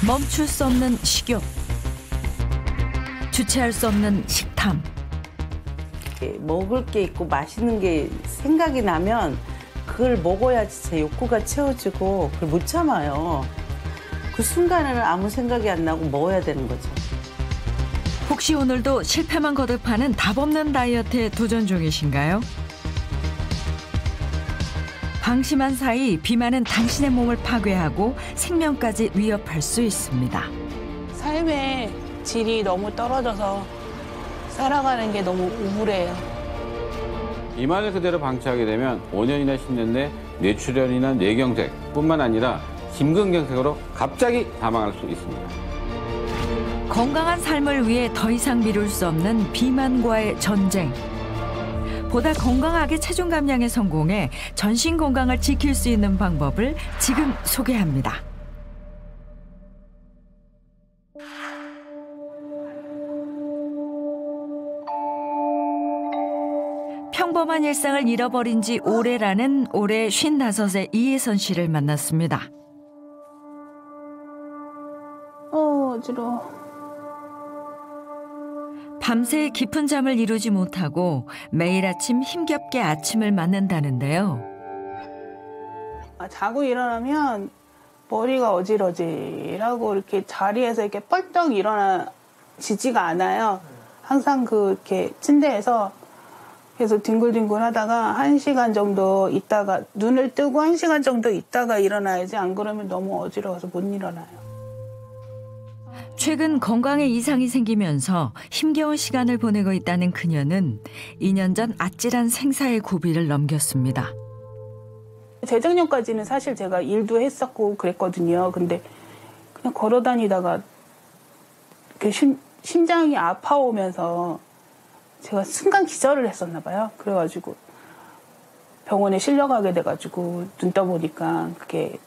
멈출 수 없는 식욕, 주체할 수 없는 식탐. 먹을 게 있고 맛있는 게 생각이 나면 그걸 먹어야지 제 욕구가 채워지고 그걸 못 참아요. 그 순간에는 아무 생각이 안 나고 먹어야 되는 거죠. 혹시 오늘도 실패만 거듭하는 답 없는 다이어트에 도전 중이신가요? 방심한 사이 비만은 당신의 몸을 파괴하고 생명까지 위협할 수 있습니다. 삶의 질이 너무 떨어져서 살아가는 게 너무 우울해요. 비만을 그대로 방치하게 되면 5년이나 10년 내 뇌출혈이나 뇌경색 뿐만 아니라 심근경색으로 갑자기 사망할 수 있습니다. 건강한 삶을 위해 더 이상 미룰 수 없는 비만과의 전쟁. 보다 건강하게 체중 감량에 성공해 전신 건강을 지킬 수 있는 방법을 지금 소개합니다. 평범한 일상을 잃어버린 지 오래라는 올해 55의 이혜선 씨를 만났습니다. 어지러워. 밤새 깊은 잠을 이루지 못하고 매일 아침 힘겹게 아침을 맞는다는데요. 자고 일어나면 머리가 어지러지라고 이렇게 자리에서 이렇게 뻘떡 일어나지지가 않아요. 항상 이렇게 침대에서 계속 뒹굴뒹굴 하다가 1시간 정도 있다가 눈을 뜨고 1시간 정도 있다가 일어나야지, 안 그러면 너무 어지러워서 못 일어나요. 최근 건강에 이상이 생기면서 힘겨운 시간을 보내고 있다는 그녀는 2년 전 아찔한 생사의 고비를 넘겼습니다. 재작년까지는 사실 제가 일도 했었고 그랬거든요. 근데 그냥 걸어 다니다가 심장이 아파오면서 제가 순간 기절을 했었나 봐요. 그래가지고 병원에 실려가게 돼가지고 눈 떠보니까 그게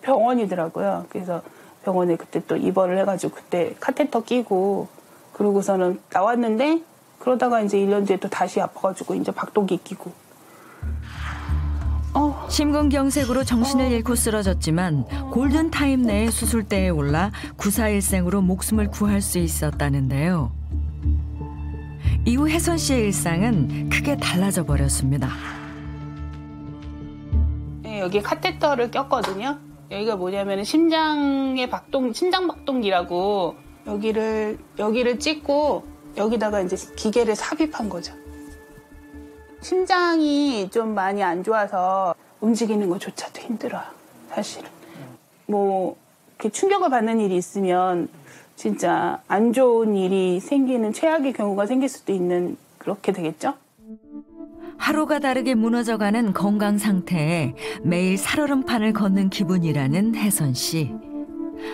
병원이더라고요. 그래서 병원에 그때 또 입원을 해가지고 그때 카테터 끼고 그러고서는 나왔는데, 그러다가 이제 1년 뒤에 또 다시 아파가지고 이제 박동기 끼고. 심근경색으로 정신을 잃고 쓰러졌지만 골든타임 내에 수술대에 올라 구사일생으로 목숨을 구할 수 있었다는데요. 이후 혜선 씨의 일상은 크게 달라져 버렸습니다. 네, 여기 카테터를 꼈거든요. 여기가 뭐냐면 심장 박동기라고 여기를 찍고 여기다가 이제 기계를 삽입한 거죠. 심장이 좀 많이 안 좋아서 움직이는 것조차도 힘들어요, 사실은. 뭐 이렇게 충격을 받는 일이 있으면 진짜 안 좋은 일이 생기는, 최악의 경우가 생길 수도 있는, 그렇게 되겠죠? 하루가 다르게 무너져가는 건강 상태에 매일 살얼음판을 걷는 기분이라는 혜선 씨.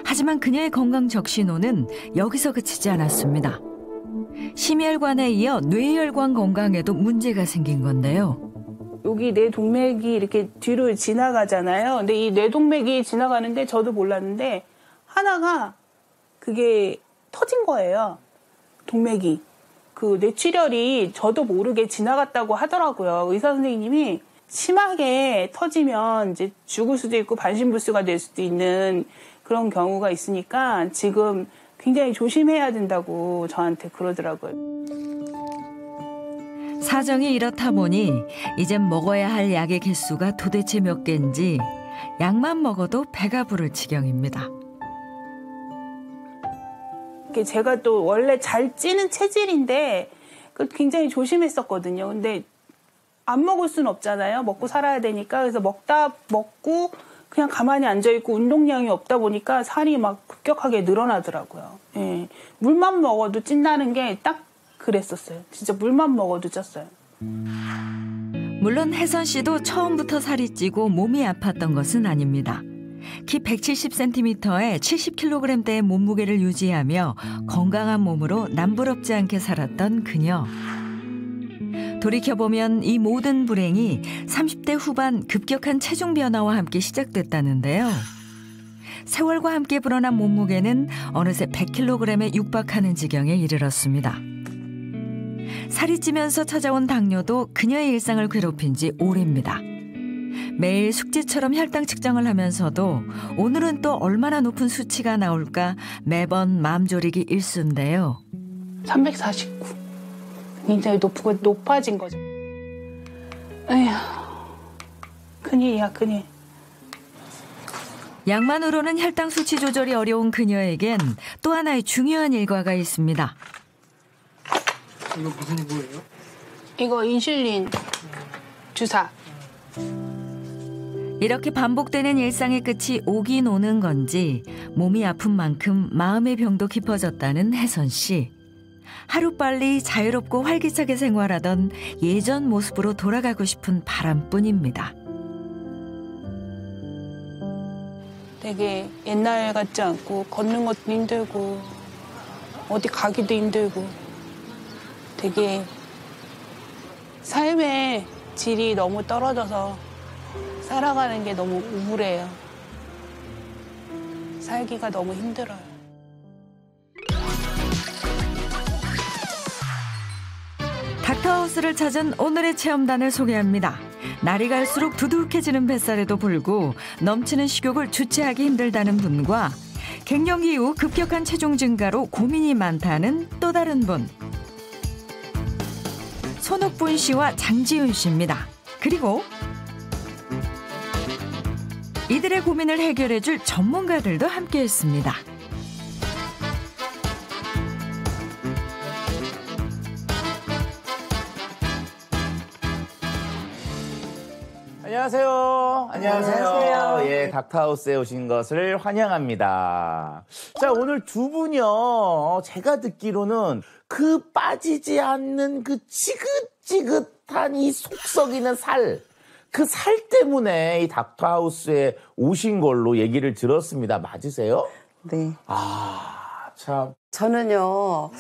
하지만 그녀의 건강 적신호는 여기서 그치지 않았습니다. 심혈관에 이어 뇌혈관 건강에도 문제가 생긴 건데요. 여기 뇌동맥이 이렇게 뒤로 지나가잖아요. 근데 이 뇌동맥이 지나가는데 저도 몰랐는데 하나가 그게 터진 거예요. 동맥이. 그 뇌출혈이 저도 모르게 지나갔다고 하더라고요. 의사 선생님이 심하게 터지면 이제 죽을 수도 있고 반신불수가 될 수도 있는 그런 경우가 있으니까 지금 굉장히 조심해야 된다고 저한테 그러더라고요. 사정이 이렇다 보니 이젠 먹어야 할 약의 개수가 도대체 몇 개인지 약만 먹어도 배가 부를 지경입니다. 제가 또 원래 잘 찌는 체질인데 굉장히 조심했었거든요. 근데 안 먹을 수는 없잖아요. 먹고 살아야 되니까. 그래서 먹고 그냥 가만히 앉아있고 운동량이 없다 보니까 살이 막 급격하게 늘어나더라고요. 예. 물만 먹어도 찐다는 게 딱 그랬었어요. 진짜 물만 먹어도 쪘어요. 물론 혜선 씨도 처음부터 살이 찌고 몸이 아팠던 것은 아닙니다. 키 170cm에 70kg대의 몸무게를 유지하며 건강한 몸으로 남부럽지 않게 살았던 그녀. 돌이켜보면 이 모든 불행이 30대 후반 급격한 체중 변화와 함께 시작됐다는데요. 세월과 함께 불어난 몸무게는 어느새 100kg에 육박하는 지경에 이르렀습니다. 살이 찌면서 찾아온 당뇨도 그녀의 일상을 괴롭힌 지 오래입니다. 매일 숙제처럼 혈당 측정을 하면서도 오늘은 또 얼마나 높은 수치가 나올까 매번 마음 졸이기 일쑤인데요. 349. 굉장히 높아진 거죠. 에휴, 큰일이야, 큰일. 약만으로는 혈당 수치 조절이 어려운 그녀에겐 또 하나의 중요한 일과가 있습니다. 이거 무슨 거예요? 이거 인슐린 주사. 이렇게 반복되는 일상의 끝이 오긴 오는 건지 몸이 아픈 만큼 마음의 병도 깊어졌다는 혜선 씨. 하루빨리 자유롭고 활기차게 생활하던 예전 모습으로 돌아가고 싶은 바람뿐입니다. 되게 옛날 같지 않고 걷는 것도 힘들고 어디 가기도 힘들고 되게 삶의 질이 너무 떨어져서 살아가는 게 너무 우울해요. 살기가 너무 힘들어요. 닥터하우스를 찾은 오늘의 체험단을 소개합니다. 날이 갈수록 두둑해지는 뱃살에도 불구 넘치는 식욕을 주체하기 힘들다는 분과 갱년기 이후 급격한 체중 증가로 고민이 많다는 또 다른 분. 손옥분 씨와 장지윤 씨입니다. 그리고 이들의 고민을 해결해줄 전문가들도 함께했습니다. 안녕하세요. 안녕하세요. 예, 닥터하우스에 오신 것을 환영합니다. 자, 오늘 두 분이요. 제가 듣기로는 그 빠지지 않는 그 지긋지긋한 이 속썩이는 살, 그 살 때문에 이 닥터하우스에 오신 걸로 얘기를 들었습니다. 맞으세요? 네. 아, 참. 저는요,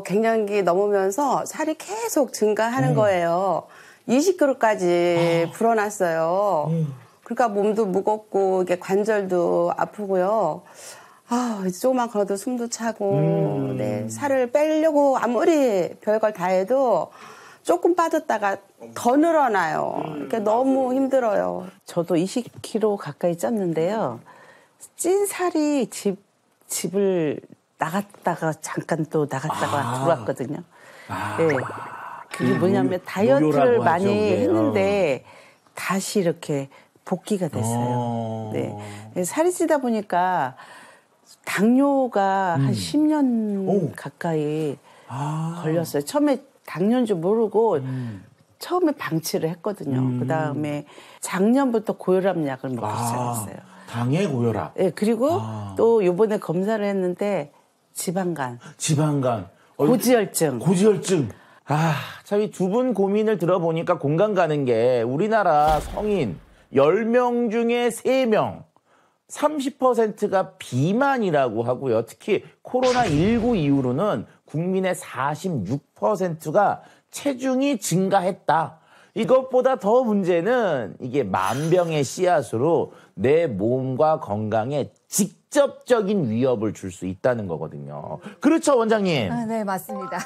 갱년기 넘으면서 살이 계속 증가하는 거예요. 20kg까지 불어났어요. 그러니까 몸도 무겁고, 이게 관절도 아프고요. 이제 조금만 걸어도 숨도 차고, 네, 살을 빼려고 아무리 별걸 다 해도 조금 빠졌다가 더 늘어나요. 그러니까 너무 힘들어요. 저도 20kg 가까이 쪘는데요. 찐 살이 집을 나갔다가 잠깐 또 나갔다가 들어왔거든요. 네. 그게 뭐냐면 다이어트를 많이 했는데 다시 이렇게 복귀가 됐어요. 네. 살이 찌다 보니까 당뇨가 한 10년 가까이 걸렸어요. 처음에 당뇨인 줄 모르고 처음에 방치를 했거든요. 그다음에 작년부터 고혈압 약을 먹기 시작했어요. 당의 고혈압. 네, 그리고 또 요번에 검사를 했는데 지방간. 고지혈증. 참 이 두 분 고민을 들어보니까 공감 가는 게 우리나라 성인 10명 중에 3명, 30%가 비만이라고 하고요. 특히 코로나19 이후로는 국민의 46%가 체중이 증가했다. 이것보다 더 문제는 이게 만병의 씨앗으로 내 몸과 건강에 직접적인 위협을 줄 수 있다는 거거든요. 그렇죠, 원장님? 네, 맞습니다.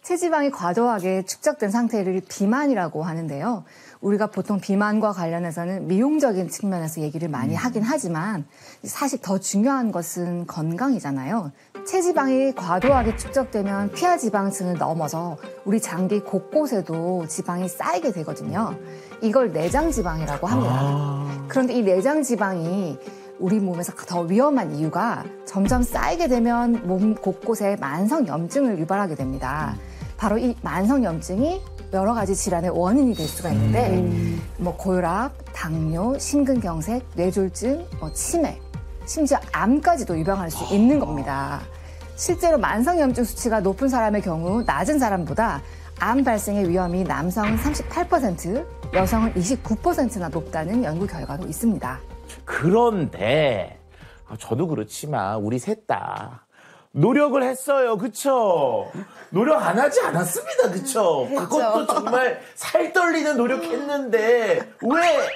체지방이 과도하게 축적된 상태를 비만이라고 하는데요. 우리가 보통 비만과 관련해서는 미용적인 측면에서 얘기를 많이 하긴 하지만 사실 더 중요한 것은 건강이잖아요. 체지방이 과도하게 축적되면 피하지방층을 넘어서 우리 장기 곳곳에도 지방이 쌓이게 되거든요. 이걸 내장지방이라고 합니다. 그런데 이 내장지방이 우리 몸에서 더 위험한 이유가 점점 쌓이게 되면 몸 곳곳에 만성염증을 유발하게 됩니다. 바로 이 만성염증이 여러 가지 질환의 원인이 될 수가 있는데 고혈압, 당뇨, 심근경색, 뇌졸중, 치매, 심지어 암까지도 유발할 수 있는 겁니다. 실제로 만성염증 수치가 높은 사람의 경우 낮은 사람보다 암 발생의 위험이 남성은 38%, 여성은 29%나 높다는 연구 결과도 있습니다. 그런데 저도 그렇지만 우리 셋 다 노력을 했어요. 그쵸? 노력 안 하지 않았습니다. 그쵸? 그것도 정말 살 떨리는 노력했는데 왜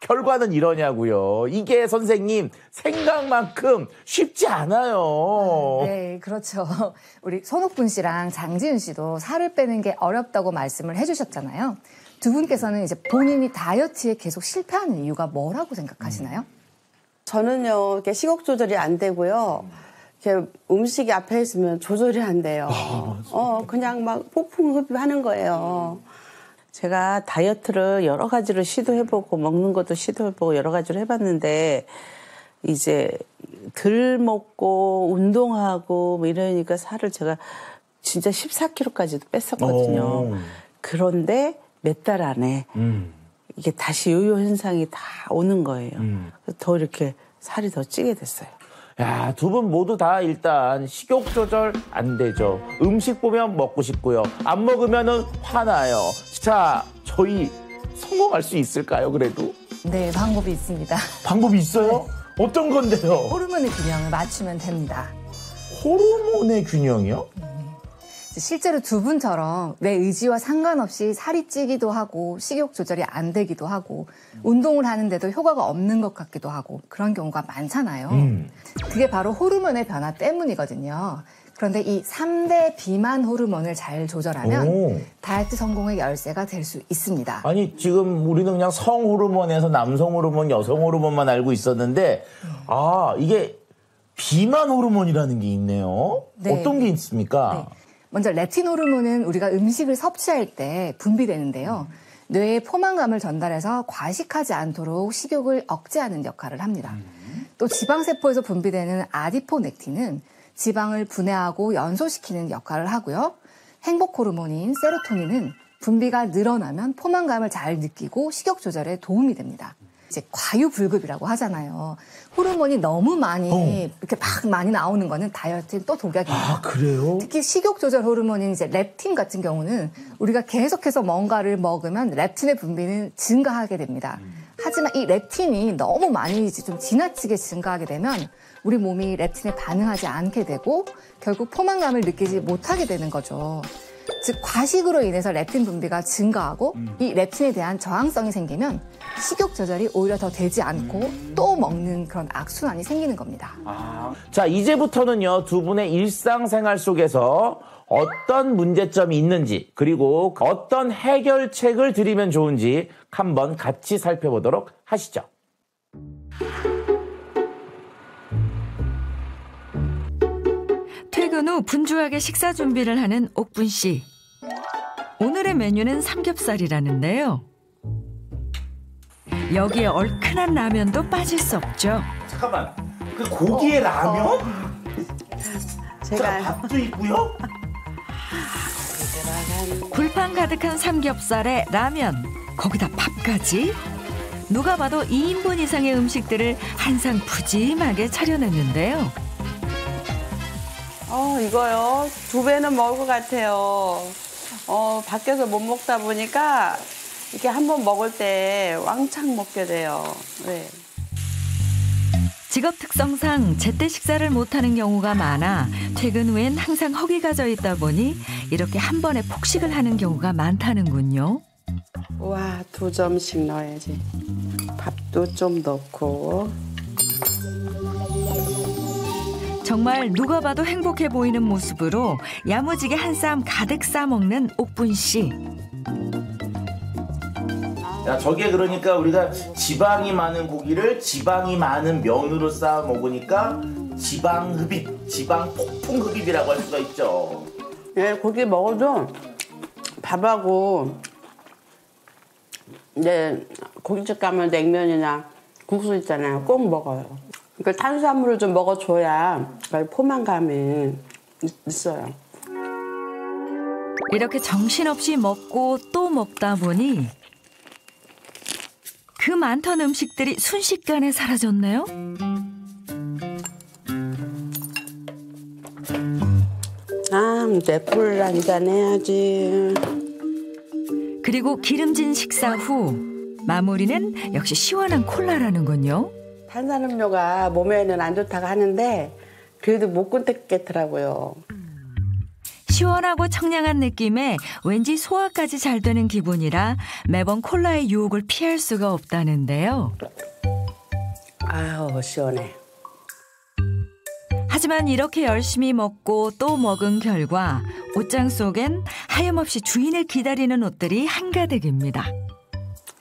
결과는 이러냐고요. 이게 선생님 생각만큼 쉽지 않아요. 네, 그렇죠. 우리 손옥분 씨랑 장지윤 씨도 살을 빼는 게 어렵다고 말씀을 해주셨잖아요. 두 분께서는 이제 본인이 다이어트에 계속 실패하는 이유가 뭐라고 생각하시나요? 저는요, 이렇게 식욕 조절이 안 되고요. 이렇게 음식이 앞에 있으면 조절이 안 돼요. 그냥 막 폭풍 흡입하는 거예요. 제가 다이어트를 여러 가지를 시도해보고 먹는 것도 시도해보고 여러 가지를 해봤는데 이제 덜 먹고 운동하고 뭐 이러니까 살을 제가 진짜 14kg까지도 뺐었거든요. 그런데 몇 달 안에 이게 다시 요요 현상이 다 오는 거예요. 더 이렇게 살이 더 찌게 됐어요. 야, 두 분 모두 다 일단 식욕 조절 안 되죠. 음식 보면 먹고 싶고요. 안 먹으면은 화나요. 자, 저희 성공할 수 있을까요, 그래도? 네, 방법이 있습니다. 방법이 있어요? 어떤 건데요? 호르몬의 균형을 맞추면 됩니다. 호르몬의 균형이요? 실제로 두 분처럼 내 의지와 상관없이 살이 찌기도 하고 식욕 조절이 안 되기도 하고 운동을 하는데도 효과가 없는 것 같기도 하고 그런 경우가 많잖아요. 그게 바로 호르몬의 변화 때문이거든요. 그런데 이 3대 비만 호르몬을 잘 조절하면 다이어트 성공의 열쇠가 될 수 있습니다. 아니, 지금 우리는 그냥 성 호르몬에서 남성 호르몬, 여성 호르몬만 알고 있었는데 이게 비만 호르몬이라는 게 있네요. 네. 어떤 게 있습니까? 네. 먼저 렙틴 호르몬은 우리가 음식을 섭취할 때 분비되는데요. 뇌에 포만감을 전달해서 과식하지 않도록 식욕을 억제하는 역할을 합니다. 또 지방세포에서 분비되는 아디포넥틴은 지방을 분해하고 연소시키는 역할을 하고요. 행복 호르몬인 세로토닌은 분비가 늘어나면 포만감을 잘 느끼고 식욕 조절에 도움이 됩니다. 이제 과유불급이라고 하잖아요. 호르몬이 너무 많이 이렇게 막 많이 나오는 거는 다이어트에 또 독약입니다. 아, 그래요? 특히 식욕 조절 호르몬인 이제 렙틴 같은 경우는 우리가 계속해서 뭔가를 먹으면 렙틴의 분비는 증가하게 됩니다. 하지만 이 렙틴이 너무 많이 좀 지나치게 증가하게 되면 우리 몸이 렙틴에 반응하지 않게 되고 결국 포만감을 느끼지 못하게 되는 거죠. 즉 과식으로 인해서 렙틴 분비가 증가하고 이 렙틴에 대한 저항성이 생기면 식욕 조절이 오히려 더 되지 않고 또 먹는 그런 악순환이 생기는 겁니다. 자, 이제부터는요, 두 분의 일상생활 속에서 어떤 문제점이 있는지 그리고 어떤 해결책을 드리면 좋은지 한번 같이 살펴보도록 하시죠. 퇴근 후 분주하게 식사 준비를 하는 옥분 씨. 오늘의 메뉴는 삼겹살이라는데요. 여기에 얼큰한 라면도 빠질 수 없죠. 잠깐만, 그 고기에 라면? 제가 밥도 있고요? 굴판 가득한 삼겹살에 라면, 거기다 밥까지. 누가 봐도 2인분 이상의 음식들을 한상 푸짐하게 차려냈는데요. 이거요. 2배는 먹을 것 같아요. 밖에서 못 먹다 보니까 이렇게 한번 먹을 때 왕창 먹게 돼요. 네. 직업 특성상 제때 식사를 못하는 경우가 많아 퇴근 후엔 항상 허기가 져 있다 보니 이렇게 한 번에 폭식을 하는 경우가 많다는군요. 와, 2점씩 넣어야지. 밥도 좀 넣고. 정말 누가 봐도 행복해 보이는 모습으로 야무지게 한 쌈 가득 싸먹는 옥분 씨. 야, 저게 그러니까 우리가 지방이 많은 고기를 지방이 많은 면으로 쌓아 먹으니까 지방 흡입, 지방 폭풍 흡입이라고 할 수가 있죠. 예, 고기 먹어도 밥하고 이제 고깃집 가면 냉면이나 국수 있잖아요. 꼭 먹어요. 그러니까 탄수화물을 좀 먹어줘야 포만감이 있어요. 이렇게 정신없이 먹고 또 먹다 보니 그 많던 음식들이 순식간에 사라졌네요. 이제 물 한잔 해야지. 그리고 기름진 식사 후 마무리는 역시 시원한 콜라라는군요. 탄산음료가 몸에는 안 좋다고 하는데 그래도 못 끊겠더라고요. 시원하고 청량한 느낌에 왠지 소화까지 잘 되는 기분이라 매번 콜라의 유혹을 피할 수가 없다는데요. 아유, 시원해. 하지만 이렇게 열심히 먹고 또 먹은 결과 옷장 속엔 하염없이 주인을 기다리는 옷들이 한가득입니다.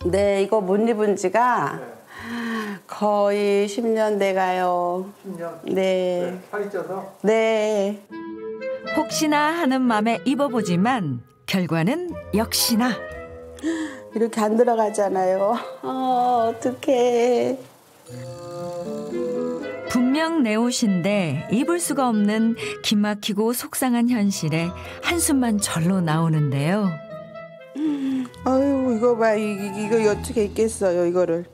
네, 이거 못 입은 지가 거의 10년 돼가요. 10년? 네. 살이 쪄서? 네. 혹시나 하는 맘에 입어보지만 결과는 역시나 이렇게 안 들어가잖아요. 어떡해. 분명 내 옷인데 입을 수가 없는 기막히고 속상한 현실에 한숨만 절로 나오는데요. 아유, 이거 봐. 이거 어떻게 입겠어요, 이거를.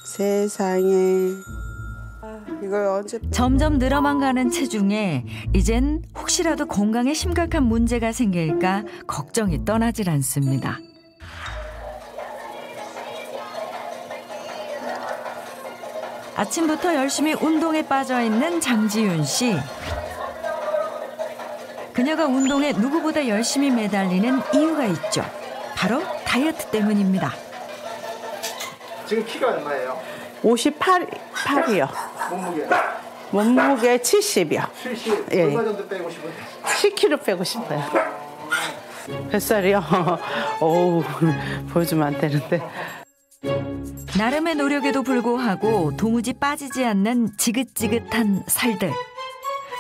세상에. 이걸 언제. 점점 늘어만 가는 체중에 이젠 혹시라도 건강에 심각한 문제가 생길까 걱정이 떠나질 않습니다. 아침부터 열심히 운동에 빠져있는 장지윤 씨. 그녀가 운동에 누구보다 열심히 매달리는 이유가 있죠. 바로 다이어트 때문입니다. 지금 키가 얼마예요? 58이요. 몸무게? 몸무게 70이요. 70? 예. 얼마 정도 빼고 싶어요? 10kg 빼고 싶어요. 뱃살이요? 어우, 보여주면 안 되는데. 나름의 노력에도 불구하고 도무지 빠지지 않는 지긋지긋한 살들.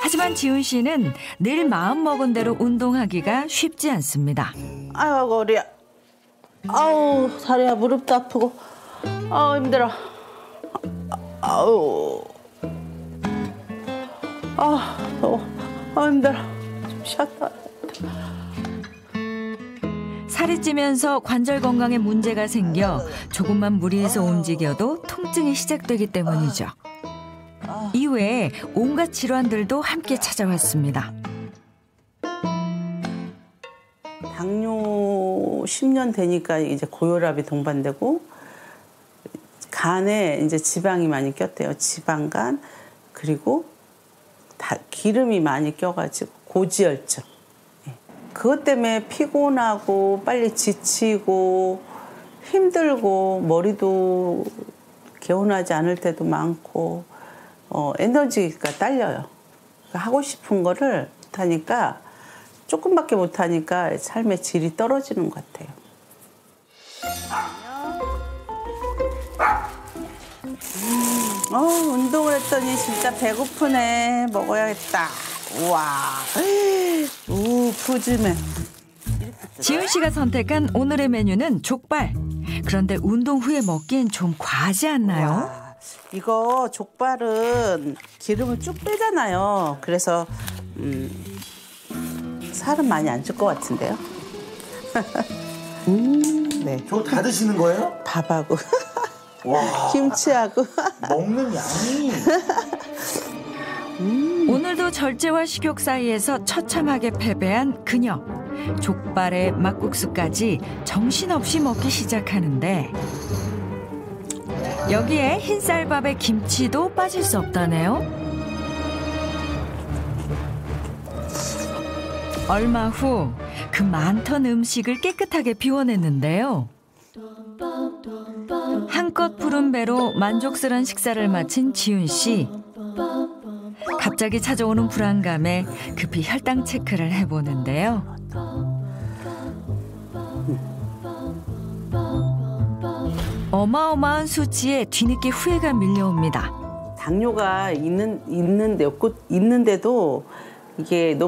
하지만 지훈 씨는 늘 마음먹은 대로 운동하기가 쉽지 않습니다. 아유, 허리야. 아우, 다리야, 무릎도 아프고. 아우, 힘들어. 아우. 아, 더워. 아, 힘들어. 좀 쉬었다. 살이 찌면서 관절 건강에 문제가 생겨 조금만 무리해서 움직여도 통증이 시작되기 때문이죠. 이외에 온갖 질환들도 함께 찾아왔습니다. 당뇨 10년 되니까 이제 고혈압이 동반되고 간에 이제 지방이 많이 꼈대요. 지방간 그리고 기름이 많이 껴가지고 고지혈증. 그것 때문에 피곤하고 빨리 지치고 힘들고 머리도 개운하지 않을 때도 많고 에너지가 딸려요. 하고 싶은 거를 못하니까 조금밖에 못하니까 삶의 질이 떨어지는 것 같아요. 운동을 했더니 진짜 배고프네. 먹어야겠다. 우와. 푸짐해. 지훈 씨가 선택한 오늘의 메뉴는 족발. 그런데 운동 후에 먹기엔 좀 과하지 않나요? 와, 이거 족발은 기름을 쭉 빼잖아요. 그래서 살은 많이 안 찔 것 같은데요. 네. 저거 다 드시는 거예요? 밥하고 와. 김치하고 먹는 양이. 오늘도 절제와 식욕 사이에서 처참하게 패배한 그녀. 족발에 막국수까지 정신없이 먹기 시작하는데 여기에 흰쌀밥에 김치도 빠질 수 없다네요. 얼마 후 그 많던 음식을 깨끗하게 비워냈는데요. 한껏 부른 배로 만족스러운 식사를 마친 지훈 씨. 갑자기 찾아오는 불안감에 급히 혈당 체크를 해보는데요. 어마어마한 수치에 뒤늦게 후회가 밀려옵니다. 당뇨가 있는데도 이게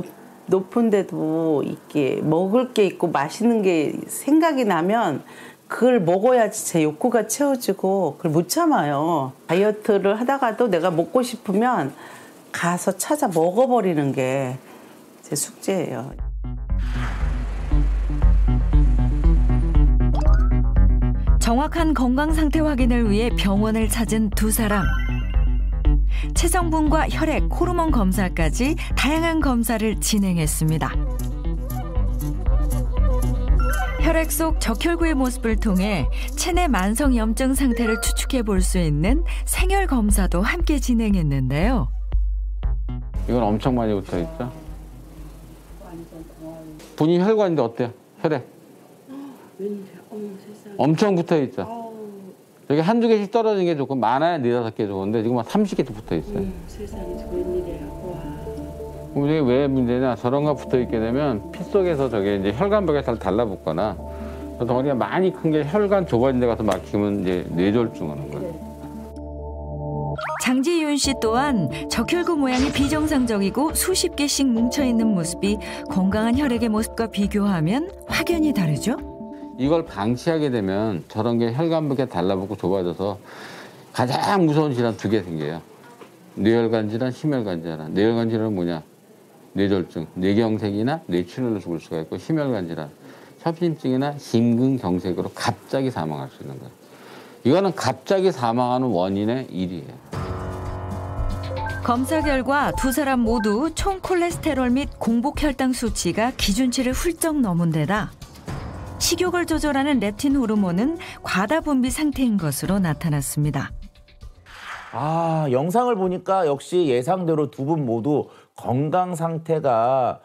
높은데도 이게 먹을 게 있고 맛있는 게 생각이 나면 그걸 먹어야지 제 욕구가 채워지고 그걸 못 참아요. 다이어트를 하다가도 내가 먹고 싶으면 가서 찾아 먹어버리는 게 제 숙제예요. 정확한 건강 상태 확인을 위해 병원을 찾은 두 사람. 체성분과 혈액, 호르몬 검사까지 다양한 검사를 진행했습니다. 혈액 속 적혈구의 모습을 통해 체내 만성염증 상태를 추측해 볼 수 있는 생혈 검사도 함께 진행했는데요. 이건 엄청 많이 붙어 있죠? 본인 혈관인데 어때요? 혈액. 엄청 붙어 있죠. 여기 한두 개씩 떨어지는 게 좋고 많아야 4-5개 좋은데 지금 막 30개도 붙어 있어요. 세상에 웬일이야. 그럼 이게 왜 문제냐? 저런 거 붙어 있게 되면 피 속에서 저게 이제 혈관벽에 잘 달라붙거나 덩어리가 많이 큰 게 혈관 좁아진 데 가서 막히면 이제 뇌졸중 하는 거예요. 장지윤 씨 또한 적혈구 모양이 비정상적이고 수십 개씩 뭉쳐있는 모습이 건강한 혈액의 모습과 비교하면 확연히 다르죠? 이걸 방치하게 되면 저런 게 혈관벽에 달라붙고 좁아져서 가장 무서운 질환 2개 생겨요. 뇌혈관 질환, 심혈관 질환. 뇌혈관 질환은 뭐냐? 뇌졸중, 뇌경색이나 뇌출혈로 죽을 수가 있고 심혈관 질환, 협심증이나 심근경색으로 갑자기 사망할 수 있는 거예요. 이거는 갑자기 사망하는 원인의 1위예요. 검사 결과 2사람 모두 총 콜레스테롤 및 공복 혈당 수치가 기준치를 훌쩍 넘은 데다 식욕을 조절하는 렙틴 호르몬은 과다 분비 상태인 것으로 나타났습니다. 아, 영상을 보니까 역시 예상대로 두 분 모두 건강 상태가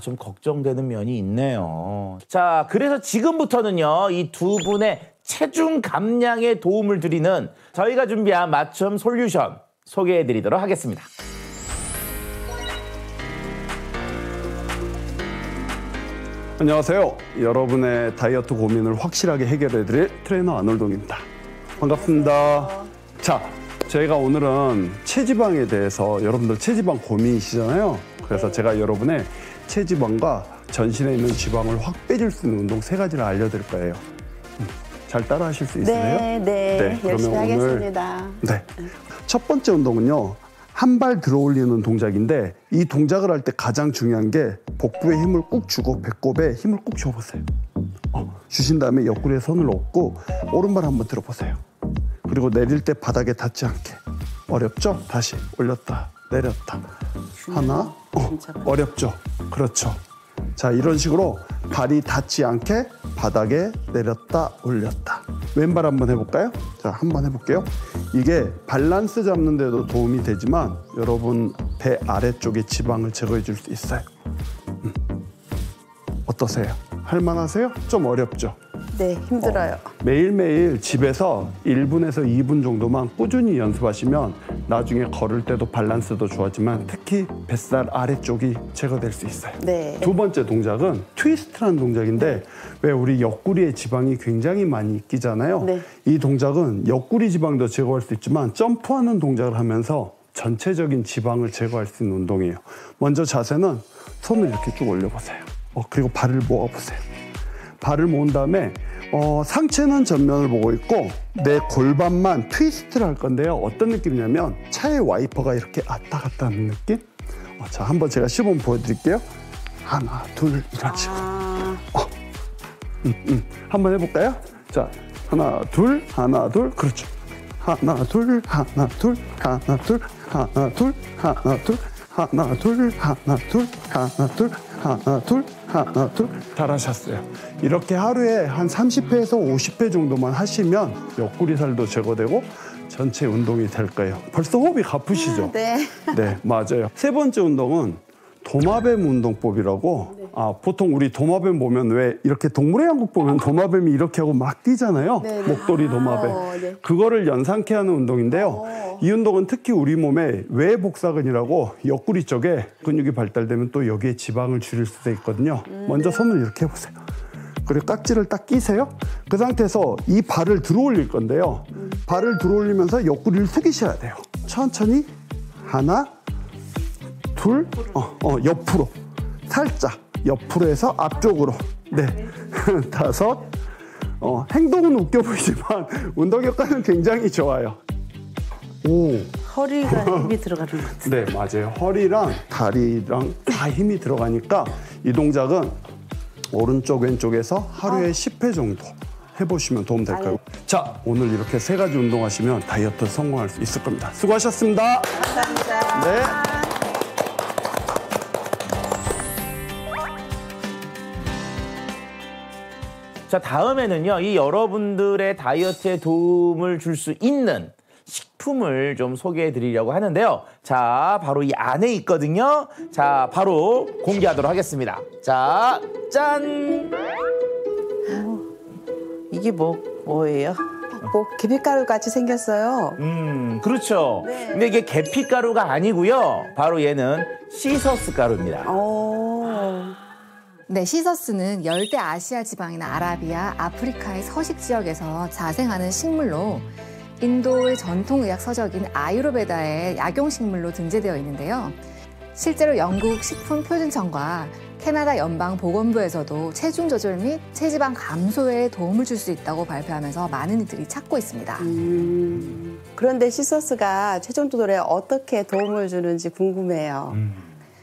좀 걱정되는 면이 있네요. 자, 그래서 지금부터는요, 이 두 분의 체중 감량에 도움을 드리는 저희가 준비한 맞춤 솔루션 소개해드리도록 하겠습니다. 안녕하세요. 여러분의 다이어트 고민을 확실하게 해결해드릴 트레이너 안월동입니다. 반갑습니다. 자, 저희가 오늘은 체지방에 대해서 여러분들 체지방 고민이시잖아요. 그래서 제가 여러분의 체지방과 전신에 있는 지방을 확 빼줄 수 있는 운동 3가지를 알려드릴 거예요. 잘 따라 하실 수 있으세요? 네, 열심히 하겠습니다. 네. 첫 번째 운동은요. 한 발 들어 올리는 동작인데 이 동작을 할 때 가장 중요한 게 복부에 힘을 꾹 주고 배꼽에 힘을 꾹 줘보세요. 주신 다음에 옆구리에 손을 얹고 오른발 한번 들어보세요. 그리고 내릴 때 바닥에 닿지 않게. 어렵죠? 다시 올렸다 내렸다. 하나, 어렵죠? 그렇죠. 자, 이런 식으로 발이 닿지 않게 바닥에 내렸다 올렸다. 왼발 한번 해볼까요? 자, 한번 해볼게요. 이게 밸런스 잡는 데도 도움이 되지만 여러분 배 아래쪽에 지방을 제거해 줄 수 있어요. 어떠세요? 할만하세요? 좀 어렵죠? 네, 힘들어요. 매일매일 집에서 1분에서 2분 정도만 꾸준히 연습하시면 나중에 걸을 때도 밸런스도 좋아지만 특히 뱃살 아래쪽이 제거될 수 있어요. 네. 두 번째 동작은 트위스트라는 동작인데 왜 우리 옆구리에 지방이 굉장히 많이 끼잖아요. 네. 이 동작은 옆구리 지방도 제거할 수 있지만 점프하는 동작을 하면서 전체적인 지방을 제거할 수 있는 운동이에요. 먼저 자세는 손을 이렇게 쭉 올려보세요. 그리고 발을 모아보세요. 발을 모은 다음에 상체는 전면을 보고 있고 내 골반만 트위스트를 할 건데요. 어떤 느낌이냐면 차의 와이퍼가 이렇게 왔다 갔다 하는 느낌? 자, 한번 제가 시범 보여드릴게요. 하나, 둘, 이런 식으로. 한번 해볼까요? 자, 하나, 둘, 하나, 둘. 그렇죠. 하나, 둘, 하나, 둘, 하나, 둘, 하나, 둘, 하나, 둘, 하나, 둘, 하나, 둘, 하나, 둘, 하나, 둘, 하나, 둘. 잘하셨어요. 이렇게 하루에 한 30회에서 50회 정도만 하시면 옆구리 살도 제거되고 전체 운동이 될 거예요. 벌써 호흡이 가쁘시죠? 네. 네, 맞아요. 세 번째 운동은 도마뱀 운동법이라고. 보통 우리 도마뱀 보면 왜 이렇게 동물의 왕국 보면 도마뱀이 이렇게 하고 막 뛰잖아요. 네. 목도리 도마뱀. 네. 그거를 연상케 하는 운동인데요. 이 운동은 특히 우리 몸에 외복사근이라고 옆구리 쪽에 근육이 발달되면 또 여기에 지방을 줄일 수도 있거든요. 먼저 손을 이렇게 해보세요. 그리고 깍지를 딱 끼세요. 그 상태에서 이 발을 들어 올릴 건데요. 발을 들어 올리면서 옆구리를 숙이셔야 돼요. 천천히 하나, 둘, 옆으로 살짝 옆으로 해서 앞쪽으로. 네. 5. 행동은 웃겨 보이지만 운동 효과는 굉장히 좋아요. 오. 허리가 힘이 들어가는 것 같아요. 네, 맞아요. 허리랑 다리랑 다 힘이 들어가니까 이 동작은 오른쪽 왼쪽에서 하루에 10회 정도 해보시면 도움 될 거예요. 자, 오늘 이렇게 3가지 운동하시면 다이어트 성공할 수 있을 겁니다. 수고하셨습니다. 감사합니다. 네. 자, 다음에는요, 이 여러분들의 다이어트에 도움을 줄 수 있는 식품을 좀 소개해 드리려고 하는데요. 자, 바로 이 안에 있거든요. 자, 바로 공개하도록 하겠습니다. 자, 짠! 이게 뭐예요? 뭐 계피가루 같이 생겼어요. 그렇죠. 네. 근데 이게 계피가루가 아니고요. 바로 얘는 시서스 가루입니다. 네, 시서스는 열대 아시아 지방이나 아라비아, 아프리카의 서식 지역에서 자생하는 식물로 인도의 전통의학 서적인 아유르베다의 약용식물로 등재되어 있는데요. 실제로 영국 식품표준청과 캐나다 연방보건부에서도 체중 조절 및 체지방 감소에 도움을 줄 수 있다고 발표하면서 많은 이들이 찾고 있습니다. 그런데 시서스가 체중 조절에 어떻게 도움을 주는지 궁금해요.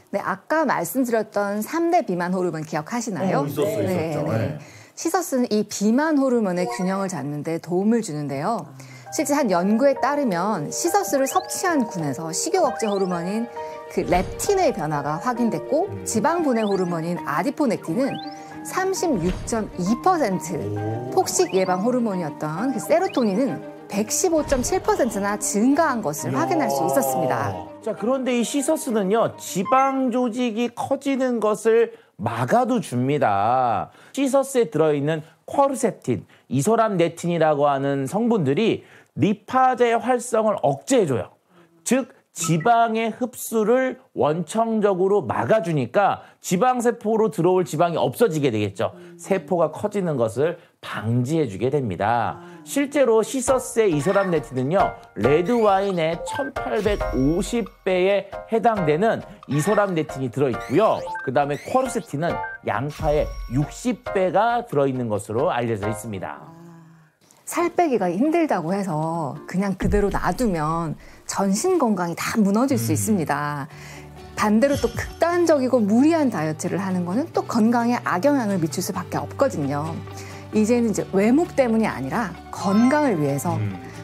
네, 아까 말씀드렸던 3대 비만 호르몬 기억하시나요? 있었죠. 네. 시서스는 이 비만 호르몬의 균형을 잡는 데 도움을 주는데요. 실제 한 연구에 따르면 시서스를 섭취한 군에서 식욕 억제 호르몬인 그 렙틴의 변화가 확인됐고 지방 분해 호르몬인 아디포넥틴은 36.2%, 폭식 예방 호르몬이었던 그 세로토닌은 115.7%나 증가한 것을 확인할 수 있었습니다. 자, 그런데 이 시서스는요, 지방 조직이 커지는 것을 막아도 줍니다. 시서스에 들어있는 쿼르세틴, 이소람네틴이라고 하는 성분들이 리파제의 활성을 억제해줘요. 즉, 지방의 흡수를 원청적으로 막아주니까 지방세포로 들어올 지방이 없어지게 되겠죠. 세포가 커지는 것을 방지해주게 됩니다. 실제로 시서스의 이소람네틴은요, 레드와인의 1850배에 해당되는 이소람네틴이 들어있고요. 그 다음에 쿼르세틴은 양파의 60배가 들어있는 것으로 알려져 있습니다. 살 빼기가 힘들다고 해서 그냥 그대로 놔두면 전신 건강이 다 무너질 수 있습니다. 반대로 또 극단적이고 무리한 다이어트를 하는 거는 또 건강에 악영향을 미칠 수밖에 없거든요. 이제는 이제 외모 때문이 아니라 건강을 위해서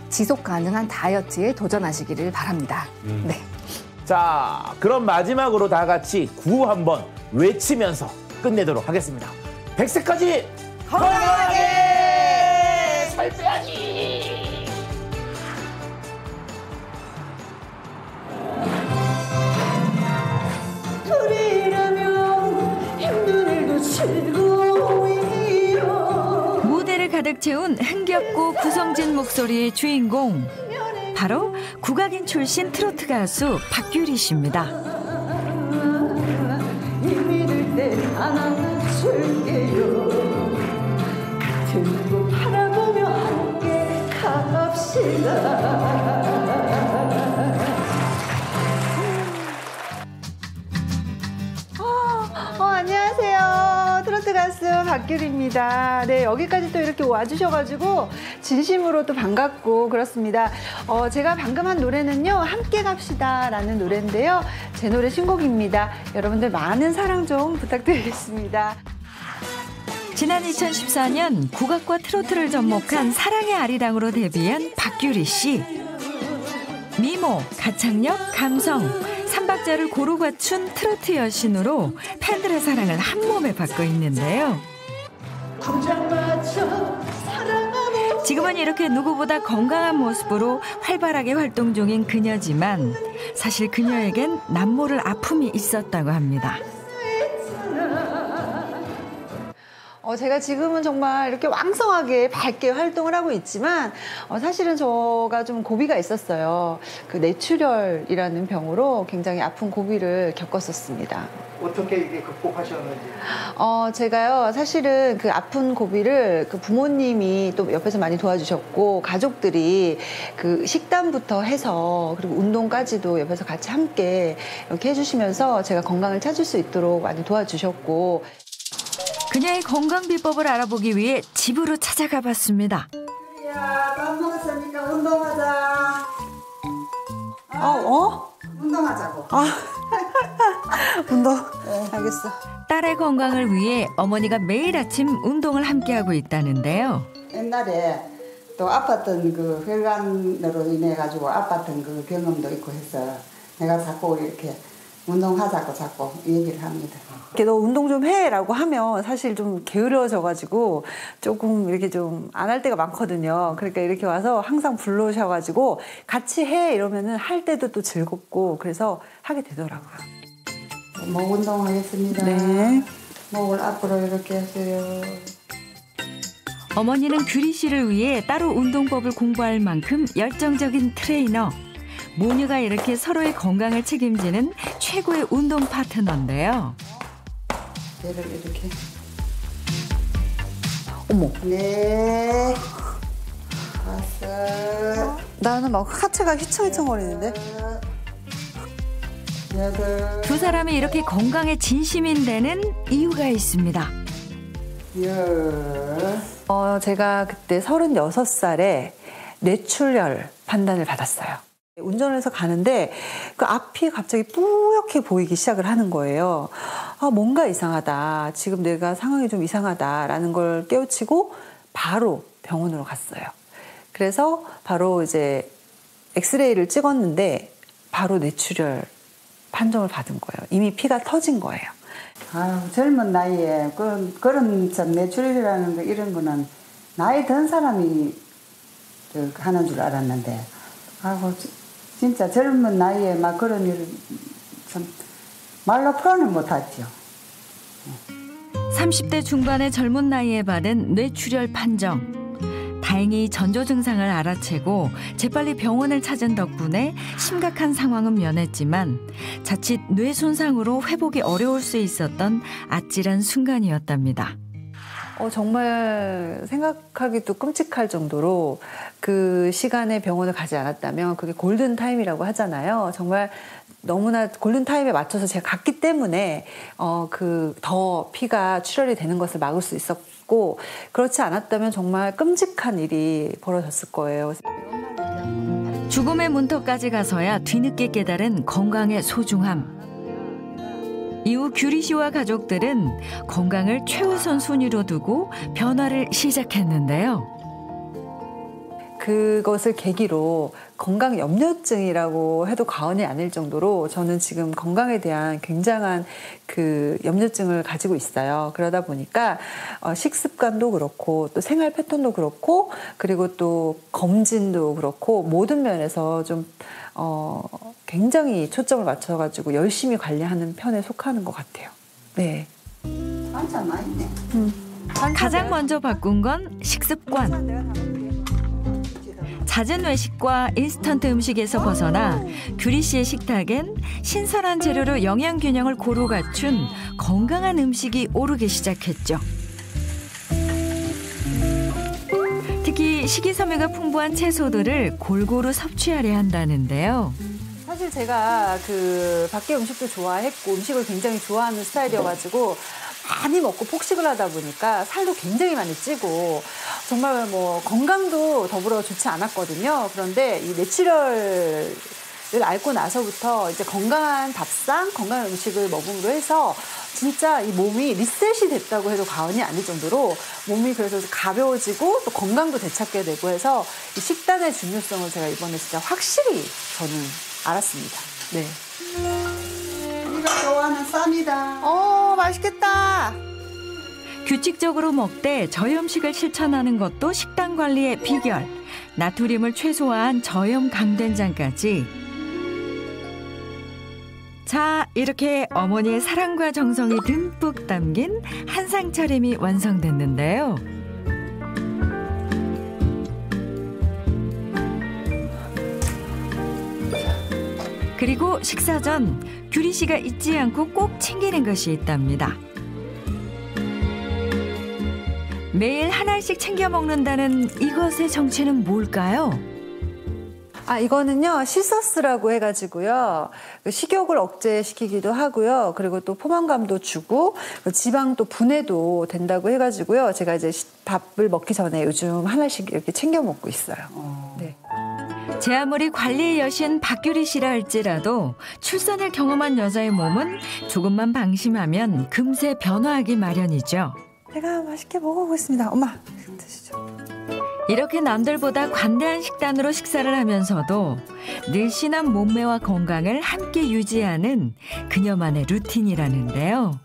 지속 가능한 다이어트에 도전하시기를 바랍니다. 네. 자, 그럼 마지막으로 다 같이 구호 한번 외치면서 끝내도록 하겠습니다. 100세까지 건강하게 살 빼야지. 무대를 가득 채운 흥겹고 구성진 목소리의 주인공, 바로 국악인 출신 트로트 가수 박규리 씨입니다. 안녕하세요. 트로트 가수 박규리입니다. 네, 여기까지 또 이렇게 와주셔가지고 진심으로 또 반갑고 그렇습니다. 제가 방금 한 노래는요, 함께 갑시다 라는 노래인데요. 제 노래 신곡입니다. 여러분들 많은 사랑 좀 부탁드리겠습니다. 지난 2014년 국악과 트로트를 접목한 사랑의 아리랑으로 데뷔한 박규리 씨. 미모, 가창력, 감성, 삼박자를 고루 갖춘 트로트 여신으로 팬들의 사랑을 한 몸에 받고 있는데요. 지금은 이렇게 누구보다 건강한 모습으로 활발하게 활동 중인 그녀지만 사실 그녀에겐 남모를 아픔이 있었다고 합니다. 제가 지금은 정말 이렇게 왕성하게 밝게 활동을 하고 있지만 사실은 제가 좀 고비가 있었어요. 그 뇌출혈이라는 병으로 굉장히 아픈 고비를 겪었었습니다. 어떻게 이게 극복하셨는지? 제가요, 사실은 그 아픈 고비를 그 부모님이 또 옆에서 많이 도와주셨고, 가족들이 그 식단부터 해서 그리고 운동까지도 옆에서 같이 함께 이렇게 해주시면서 제가 건강을 찾을 수 있도록 많이 도와주셨고, 그녀의 건강 비법을 알아보기 위해 집으로 찾아가 봤습니다. 야, 밥 먹었으니까 운동하자. 운동하자고. 운동. 네. 알겠어. 딸의 건강을 위해 어머니가 매일 아침 운동을 함께하고 있다는데요. 옛날에 또 아팠던 그 혈관으로 인해 가지고 아팠던 그 경험도 있고 해서 내가 자꾸 이렇게 운동하자고 자꾸 얘기를 합니다. 이렇게 너 운동 좀 해라고 하면 사실 좀 게으러져가지고 조금 이렇게 좀 안 할 때가 많거든요. 그러니까 이렇게 와서 항상 불러오셔가지고 같이 해 이러면은 할 때도 또 즐겁고 그래서 하게 되더라고요. 목 운동하겠습니다. 네. 목을 앞으로 이렇게 하세요. 어머니는 규리 씨를 위해 따로 운동법을 공부할 만큼 열정적인 트레이너. 모녀가 이렇게 서로의 건강을 책임지는 최고의 운동 파트너인데요. 얘를 이렇게. 어머. 네. 5. 나는 막 하체가 휘청휘청거리는데. 8. 두 사람이 이렇게 건강에 진심인 데는 이유가 있습니다. 10. 제가 그때 36살에 뇌출혈 판단을 받았어요. 운전을 해서 가는데 그 앞이 갑자기 뿌옇게 보이기 시작을 하는 거예요. 아, 뭔가 이상하다. 지금 내가 상황이 좀 이상하다라는 걸 깨우치고 바로 병원으로 갔어요. 그래서 바로 이제 엑스레이를 찍었는데 바로 뇌출혈 판정을 받은 거예요. 이미 피가 터진 거예요. 아유, 젊은 나이에 그런 뇌출혈이라는 거 이런 거는 나이 든 사람이 하는 줄 알았는데, 아이고 진짜 젊은 나이에 막 그런 일을 참 말로 표현을 못하죠. 30대 중반의 젊은 나이에 받은 뇌출혈 판정. 다행히 전조 증상을 알아채고 재빨리 병원을 찾은 덕분에 심각한 상황은 면했지만 자칫 뇌 손상으로 회복이 어려울 수 있었던 아찔한 순간이었답니다. 정말 생각하기도 끔찍할 정도로 그 시간에 병원을 가지 않았다면 그게 골든타임이라고 하잖아요. 정말 너무나 골든타임에 맞춰서 제가 갔기 때문에 더 피가 출혈이 되는 것을 막을 수 있었고 그렇지 않았다면 정말 끔찍한 일이 벌어졌을 거예요. 죽음의 문턱까지 가서야 뒤늦게 깨달은 건강의 소중함. 이후 규리 씨와 가족들은 건강을 최우선 순위로 두고 변화를 시작했는데요. 그것을 계기로 건강 염려증이라고 해도 과언이 아닐 정도로 저는 지금 건강에 대한 굉장한 그 염려증을 가지고 있어요. 그러다 보니까 식습관도 그렇고 또 생활 패턴도 그렇고 그리고 또 검진도 그렇고 모든 면에서 좀 굉장히 초점을 맞춰가지고 열심히 관리하는 편에 속하는 것 같아요. 네. 반찬 많이 있네. 가장 먼저 바꾼 건 식습관. 잦은 외식과 인스턴트 음식에서 벗어나 규리 씨의 식탁엔 신선한 재료로 영양 균형을 고루 갖춘 건강한 음식이 오르기 시작했죠. 특히 식이섬유가 풍부한 채소들을 골고루 섭취하려 한다는데요. 사실 제가 그 밖에 음식도 좋아했고 음식을 굉장히 좋아하는 스타일이어가지고 많이 먹고 폭식을 하다 보니까 살도 굉장히 많이 찌고 정말 뭐 건강도 더불어 좋지 않았거든요. 그런데 이 뇌출혈을 앓고 나서부터 이제 건강한 밥상, 건강한 음식을 먹음으로 해서 진짜 이 몸이 리셋이 됐다고 해도 과언이 아닐 정도로 몸이 그래서 가벼워지고 또 건강도 되찾게 되고 해서 이 식단의 중요성을 제가 이번에 진짜 확실히 저는 알았습니다. 네. 우리가 좋아하는 쌈이다. 맛있겠다. 규칙적으로 먹되 저염식을 실천하는 것도 식단 관리의 비결. 나트륨을 최소화한 저염 강된장까지. 자, 이렇게 어머니의 사랑과 정성이 듬뿍 담긴 한상 차림이 완성됐는데요. 그리고 식사 전 규리 씨가 잊지 않고 꼭 챙기는 것이 있답니다. 매일 하나씩 챙겨 먹는다는 이것의 정체는 뭘까요? 이거는요, 시서스라고 해가지고요. 식욕을 억제시키기도 하고요. 그리고 또 포만감도 주고, 지방 또 분해도 된다고 해가지고요. 제가 이제 밥을 먹기 전에 요즘 하나씩 이렇게 챙겨 먹고 있어요. 네. 제 아무리 관리의 여신 박규리 씨라 할지라도 출산을 경험한 여자의 몸은 조금만 방심하면 금세 변화하기 마련이죠. 제가 맛있게 먹어보겠습니다. 엄마, 드시죠. 이렇게 남들보다 관대한 식단으로 식사를 하면서도 늘씬한 몸매와 건강을 함께 유지하는 그녀만의 루틴이라는데요.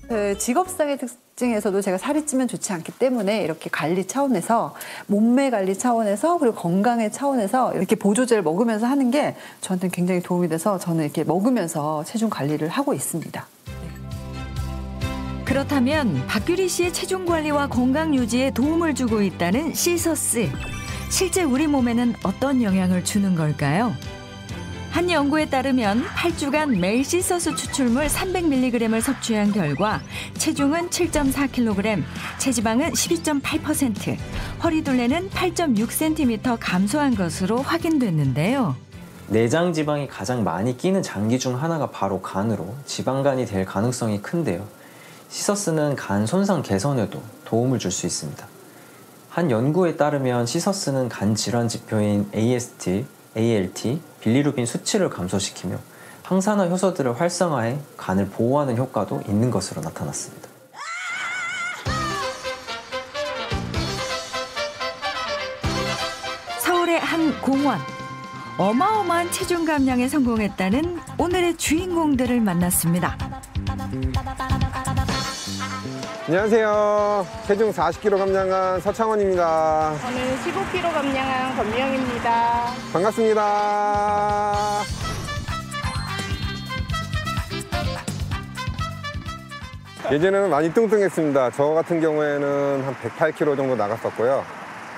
그 직업상의 특징에서도 제가 살이 찌면 좋지 않기 때문에 이렇게 관리 차원에서 몸매 관리 차원에서 그리고 건강의 차원에서 이렇게 보조제를 먹으면서 하는 게 저한테는 굉장히 도움이 돼서 저는 이렇게 먹으면서 체중 관리를 하고 있습니다. 그렇다면 박규리 씨의 체중 관리와 건강 유지에 도움을 주고 있다는 시서스. 실제 우리 몸에는 어떤 영향을 주는 걸까요? 한 연구에 따르면 8주간 매일 시서스 추출물 300mg을 섭취한 결과 체중은 7.4kg, 체지방은 12.8%, 허리둘레는 8.6cm 감소한 것으로 확인됐는데요. 내장 지방이 가장 많이 끼는 장기 중 하나가 바로 간으로 지방간이 될 가능성이 큰데요. 시서스는 간 손상 개선에도 도움을 줄 수 있습니다. 한 연구에 따르면 시서스는 간 질환 지표인 AST, ALT, 빌리루빈 수치를 감소시키며 항산화 효소들을 활성화해 간을 보호하는 효과도 있는 것으로 나타났습니다. 서울의 한 공원. 어마어마한 체중 감량에 성공했다는 오늘의 주인공들을 만났습니다. 안녕하세요. 체중 40kg 감량한 서창원입니다. 저는 15kg 감량한 권미영입니다. 반갑습니다. 예전에는 많이 뚱뚱했습니다. 저 같은 경우에는 한 108kg 정도 나갔었고요.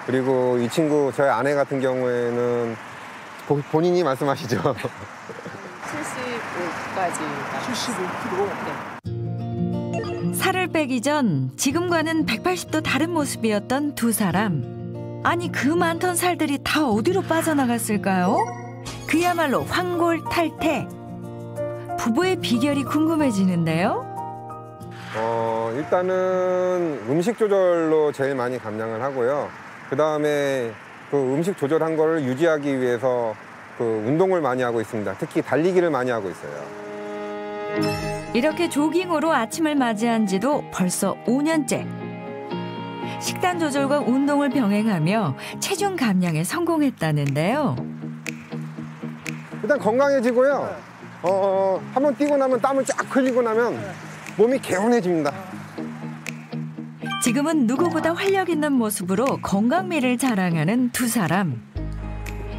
그리고 이 친구, 저희 아내 같은 경우에는 본인이 말씀하시죠. 75까지 75kg? 네. 살을 빼기 전 지금과는 180도 다른 모습이었던 두 사람. 아니 그 많던 살들이 다 어디로 빠져나갔을까요? 그야말로 황골탈태. 부부의 비결이 궁금해지는데요. 일단은 음식 조절로 제일 많이 감량을 하고요. 그 다음에 그 음식 조절한 거를 유지하기 위해서 그 운동을 많이 하고 있습니다. 특히 달리기를 많이 하고 있어요. 이렇게 조깅으로 아침을 맞이한 지도 벌써 5년째. 식단 조절과 운동을 병행하며 체중 감량에 성공했다는데요. 일단 건강해지고요. 한번 뛰고 나면 땀을 쫙 흘리고 나면 몸이 개운해집니다. 지금은 누구보다 활력 있는 모습으로 건강미를 자랑하는 두 사람.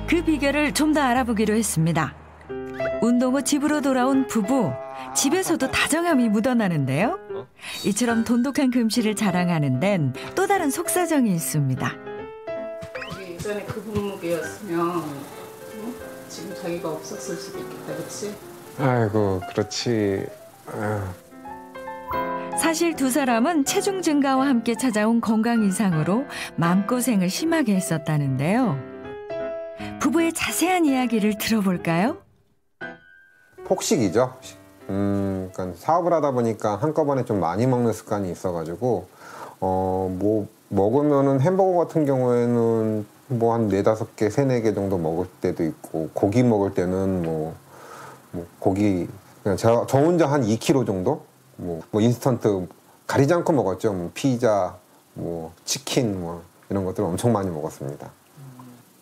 그 비결을 좀 더 알아보기로 했습니다. 운동 후 집으로 돌아온 부부. 집에서도 다정함이 묻어나는데요. 이처럼 돈독한 금실을 자랑하는 데는 또 다른 속사정이 있습니다. 예전에 그 몸무게였으면 지금 자기가 없었을 수도 있겠다, 그렇지? 아이고, 그렇지. 아유. 사실 두 사람은 체중 증가와 함께 찾아온 건강 이상으로 마음고생을 심하게 했었다는데요. 부부의 자세한 이야기를 들어볼까요? 폭식이죠. 그러니까 사업을 하다 보니까 한꺼번에 좀 많이 먹는 습관이 있어가지고 뭐 먹으면은 햄버거 같은 경우에는 뭐 한 4-5개, 3-4개 정도 먹을 때도 있고, 고기 먹을 때는 뭐 고기 그냥 저 혼자 한 2kg 정도 뭐 인스턴트 가리지 않고 먹었죠. 뭐 피자, 뭐 치킨 뭐 이런 것들 엄청 많이 먹었습니다.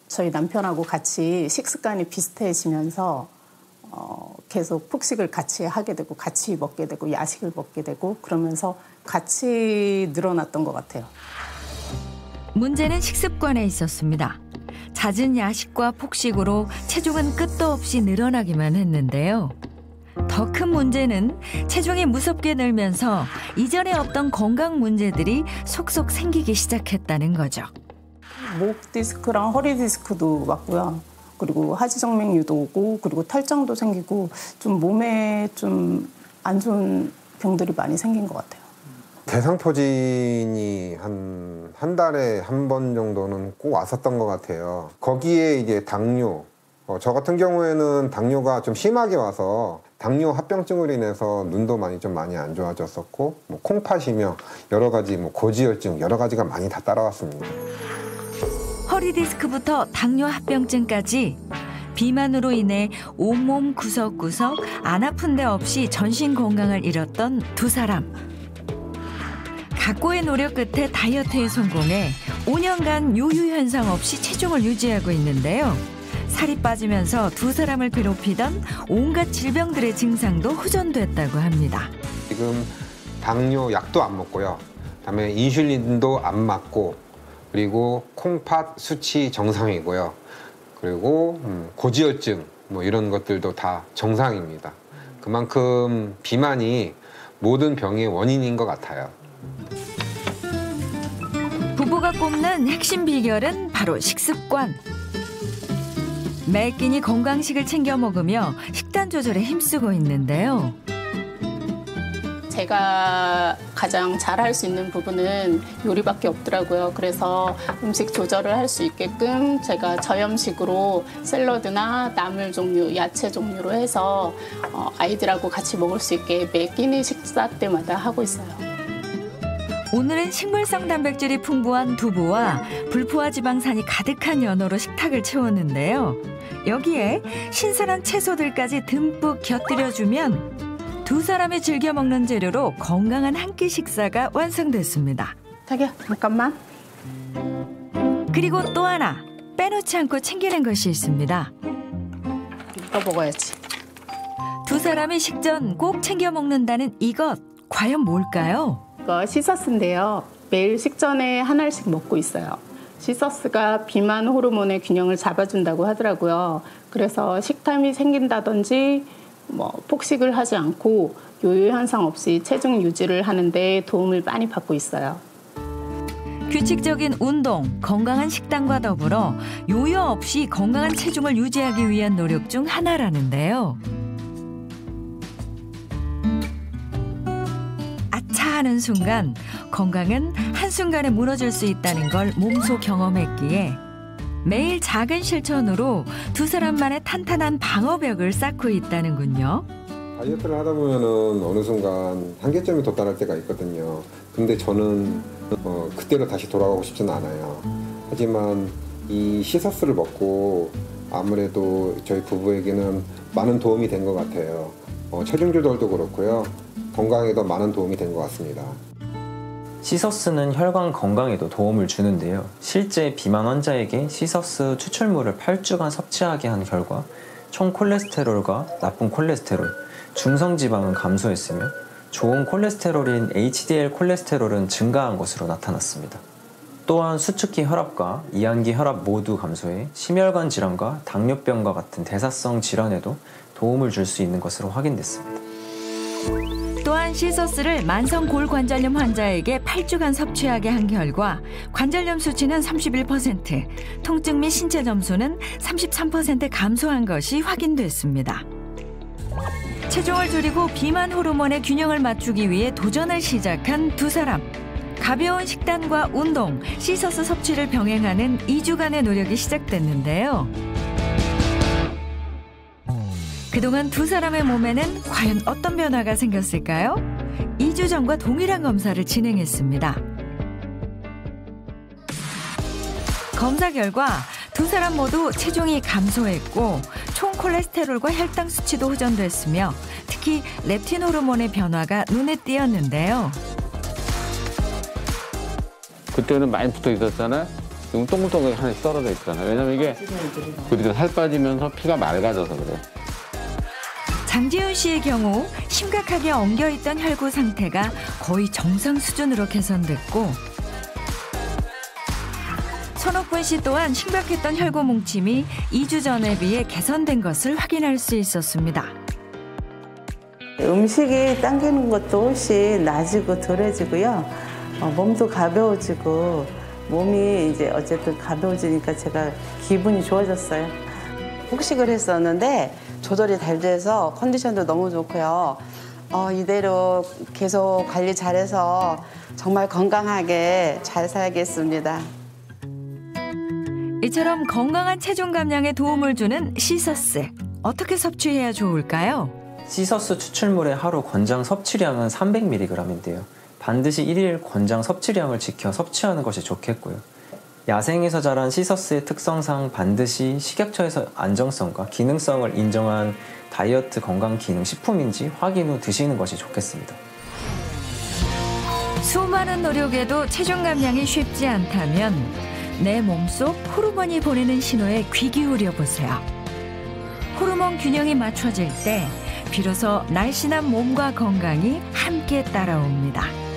저희 남편하고 같이 식습관이 비슷해지면서 계속 폭식을 같이 하게 되고 같이 먹게 되고 야식을 먹게 되고 그러면서 같이 늘어났던 것 같아요. 문제는 식습관에 있었습니다. 잦은 야식과 폭식으로 체중은 끝도 없이 늘어나기만 했는데요. 더 큰 문제는 체중이 무섭게 늘면서 이전에 없던 건강 문제들이 속속 생기기 시작했다는 거죠. 목 디스크랑 허리 디스크도 왔고요. 그리고 하지정맥류도 오고 그리고 탈장도 생기고 좀 몸에 좀 안 좋은 병들이 많이 생긴 것 같아요. 대상포진이 한 달에 한 번 정도는 꼭 왔었던 것 같아요. 거기에 이제 당뇨, 저 같은 경우에는 당뇨가 좀 심하게 와서 당뇨 합병증으로 인해서 눈도 많이 안 좋아졌었고, 뭐 콩팥이며 여러 가지 뭐 고지혈증 여러 가지가 많이 다 따라왔습니다. 허리 디스크부터 당뇨 합병증까지 비만으로 인해 온몸 구석구석 안 아픈 데 없이 전신 건강을 잃었던 두 사람. 각고의 노력 끝에 다이어트에 성공해 5년간 요요 현상 없이 체중을 유지하고 있는데요. 살이 빠지면서 두 사람을 괴롭히던 온갖 질병들의 증상도 호전됐다고 합니다. 지금 당뇨 약도 안 먹고요. 그다음에 인슐린도 안 맞고, 그리고 콩팥 수치 정상이고요. 그리고 고지혈증 뭐 이런 것들도 다 정상입니다. 그만큼 비만이 모든 병의 원인인 것 같아요. 부부가 꼽는 핵심 비결은 바로 식습관. 매 끼니 건강식을 챙겨 먹으며 식단 조절에 힘쓰고 있는데요. 제가 가장 잘할 수 있는 부분은 요리밖에 없더라고요. 그래서 음식 조절을 할 수 있게끔 제가 저염식으로 샐러드나 나물 종류, 야채 종류로 해서 아이들하고 같이 먹을 수 있게 매 끼니 식사 때마다 하고 있어요. 오늘은 식물성 단백질이 풍부한 두부와 불포화 지방산이 가득한 연어로 식탁을 채웠는데요. 여기에 신선한 채소들까지 듬뿍 곁들여주면 두 사람이 즐겨 먹는 재료로 건강한 한 끼 식사가 완성됐습니다. 자기야, 잠깐만. 그리고 또 하나 빼놓지 않고 챙기는 것이 있습니다. 이거 먹어야지. 두 사람이 식전 꼭 챙겨 먹는다는 이것, 과연 뭘까요? 이거 시서스인데요. 매일 식전에 한 알씩 먹고 있어요. 시서스가 비만 호르몬의 균형을 잡아준다고 하더라고요. 그래서 식탐이 생긴다든지 폭식을 하지 않고 요요 현상 없이 체중 유지를 하는데 도움을 많이 받고 있어요. 규칙적인 운동, 건강한 식단과 더불어 요요 없이 건강한 체중을 유지하기 위한 노력 중 하나라는데요. 아차 하는 순간 건강은 한순간에 무너질 수 있다는 걸 몸소 경험했기에 매일 작은 실천으로 두 사람만의 탄탄한 방어벽을 쌓고 있다는군요. 다이어트를 하다 보면은 어느 순간 한계점에 도달할 때가 있거든요. 근데 저는 그때로 다시 돌아가고 싶지는 않아요. 하지만 이 시서스를 먹고 아무래도 저희 부부에게는 많은 도움이 된 것 같아요. 체중 조절도 그렇고요. 건강에도 많은 도움이 된 것 같습니다. 시서스는 혈관 건강에도 도움을 주는데요. 실제 비만 환자에게 시서스 추출물을 8주간 섭취하게 한 결과 총 콜레스테롤과 나쁜 콜레스테롤, 중성지방은 감소했으며 좋은 콜레스테롤인 HDL 콜레스테롤은 증가한 것으로 나타났습니다. 또한 수축기 혈압과 이한기 혈압 모두 감소해 심혈관 질환과 당뇨병과 같은 대사성 질환에도 도움을 줄 수 있는 것으로 확인됐습니다. 또한 시서스를 만성 골관절염 환자에게 8주간 섭취하게 한 결과 관절염 수치는 31%, 통증 및 신체 점수는 33% 감소한 것이 확인됐습니다. 체중을 줄이고 비만 호르몬의 균형을 맞추기 위해 도전을 시작한 두 사람. 가벼운 식단과 운동, 시서스 섭취를 병행하는 2주간의 노력이 시작됐는데요. 그동안 두 사람의 몸에는 과연 어떤 변화가 생겼을까요? 2주 전과 동일한 검사를 진행했습니다. 검사 결과 두 사람 모두 체중이 감소했고 총 콜레스테롤과 혈당 수치도 호전됐으며 특히 렙틴 호르몬의 변화가 눈에 띄었는데요. 그때는 많이 붙어 있었잖아요. 지금 동글동글 하나씩 떨어져 있잖아요. 왜냐면 이게 그러니까 살 빠지면서 피가 맑아져서 그래요. 장지훈 씨의 경우 심각하게 엉겨있던 혈구 상태가 거의 정상 수준으로 개선됐고 손옥분 씨 또한 심각했던 혈구 뭉침이 2주 전에 비해 개선된 것을 확인할 수 있었습니다. 음식이 당기는 것도 훨씬 나아지고 덜해지고요. 몸도 가벼워지고 몸이 이제 어쨌든 가벼워지니까 제가 기분이 좋아졌어요. 폭식을 했었는데 조절이 잘 돼서 컨디션도 너무 좋고요. 이대로 계속 관리 잘해서 정말 건강하게 잘 살겠습니다. 이처럼 건강한 체중 감량에 도움을 주는 시서스. 어떻게 섭취해야 좋을까요? 시서스 추출물의 하루 권장 섭취량은 300mg인데요. 반드시 1일 권장 섭취량을 지켜 섭취하는 것이 좋겠고요. 야생에서 자란 시서스의 특성상 반드시 식약처에서 안정성과 기능성을 인정한 다이어트 건강기능식품인지 확인 후 드시는 것이 좋겠습니다. 수많은 노력에도 체중 감량이 쉽지 않다면 내 몸속 호르몬이 보내는 신호에 귀 기울여 보세요. 호르몬 균형이 맞춰질 때 비로소 날씬한 몸과 건강이 함께 따라옵니다.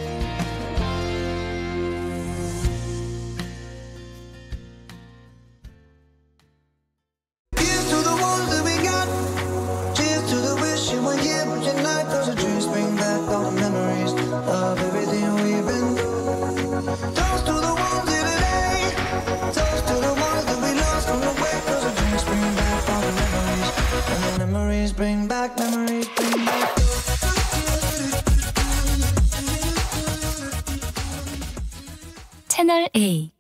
채널 A